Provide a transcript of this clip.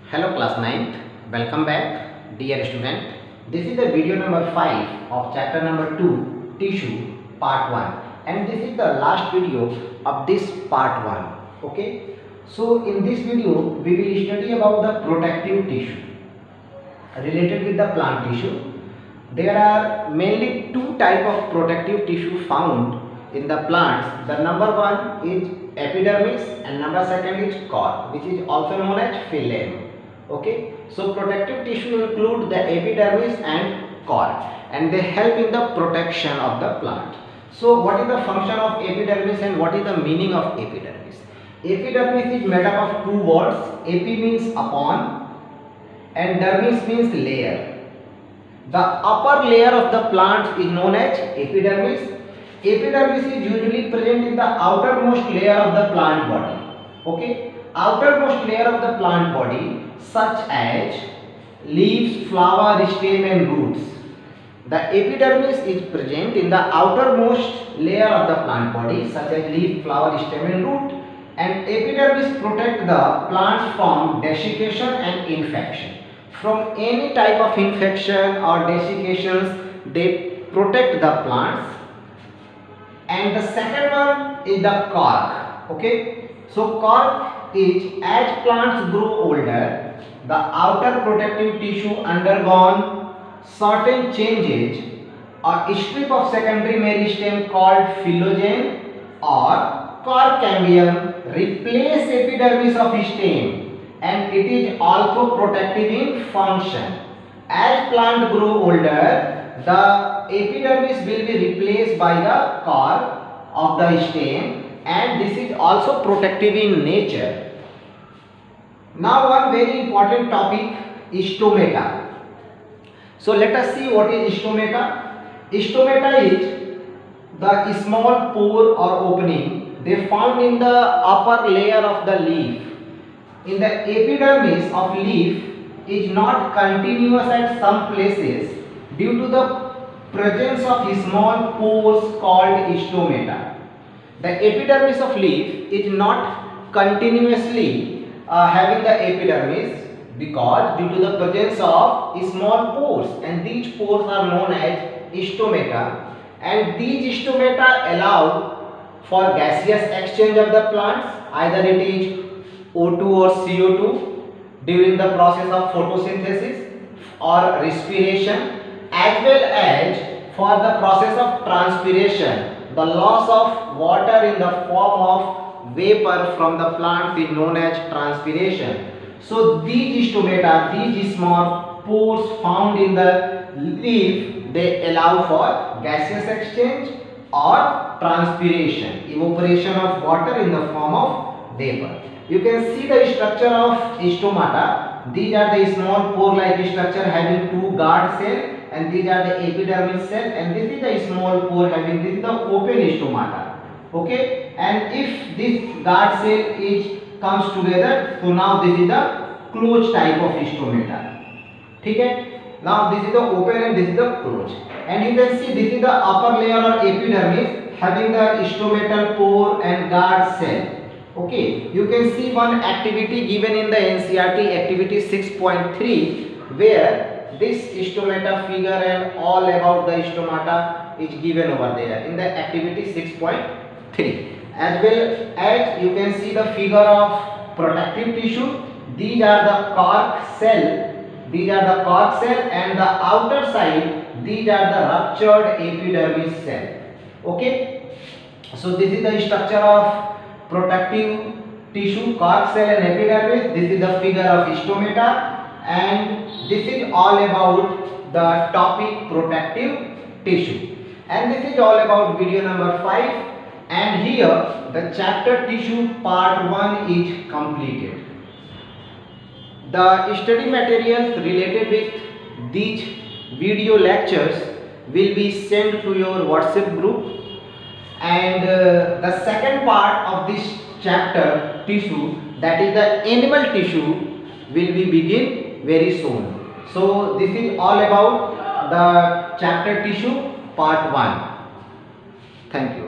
Hello class 9th, welcome back dear student. This is the video number 5 of chapter number 2 tissue part 1 and this is the last video of this part 1. Okay, so in this video we will study about the protective tissue related with the plant tissue. There are mainly two type of protective tissue found in the plants. The number one is epidermis and number second is cork, which is also known as phloem. Okay, so protective tissue include the epidermis and cork and they help in the protection of the plant. So what is the function of epidermis and what is the meaning of epidermis? Epidermis is made up of two words. Epi means upon and dermis means layer. The upper layer of the plant is known as epidermis. Epidermis is usually present in the outermost layer of the plant body. Okay, outermost layer of the plant body such as leaves, flower, stem and roots. The epidermis is present in the outermost layer of the plant body such as leaf, flower, stem and root, and epidermis protect the plants from desiccation and infection. From any type of infection or desiccations, they protect the plants. And the second one is the cork. Okay, so cork is as plants grow older, the outer protective tissue undergone certain changes. A strip of secondary meristem called phloem or cork cambium replace epidermis of stem, and it is also protective in function. As plant grow older, the epidermis will be replaced by the cork of the stem, and this is also protective in nature. Now one very important topic is stomata. So let us see what is stomata. Stomata is the small pore or opening they found in the upper layer of the leaf. In the epidermis of leaf is not continuous at some places due to the presence of small pores called stomata. The epidermis of leaf is not continuously having the epidermis because due to the presence of small pores, and these pores are known as stomata, and these stomata allow for gaseous exchange of the plants, either it is O2 or CO2 during the process of photosynthesis or respiration, as well as for the process of transpiration. The loss of water in the form of vapor from the plant is known as transpiration. So these stomata, these small pores found in the leaf, they allow for gaseous exchange or transpiration, evaporation of water in the form of vapor. You can see the structure of stomata. These are the small pore-like structure having two guard cell, and these are the epidermis cell, and this is the small pore having, this is the open stomata. Okay, and if this guard cell is comes together, so now this is the closed type of stomata. Okay, now this is the open and this is the closed, and you can see this is the upper layer of epidermis having the stomatal pore and guard cell. Okay, you can see one activity given in the NCERT activity 6.3 where this stomata figure and all about the stomata is given over there in the activity 6.3. As well as you can see the figure of protective tissue. These are the cork cell. These are the cork cell, and the outer side these are the ruptured epidermis cell. Okay, so this is the structure of protective tissue, cork cell and epidermis. This is the figure of stomata, and this is all about the topic protective tissue. And this is all about video number 5, and here the chapter tissue part 1 is completed. The study materials related with these video lectures will be sent to your WhatsApp group, and the second part of this chapter tissue, that is the animal tissue, will be begin very soon. So this is all about the chapter tissue part 1. Thank you.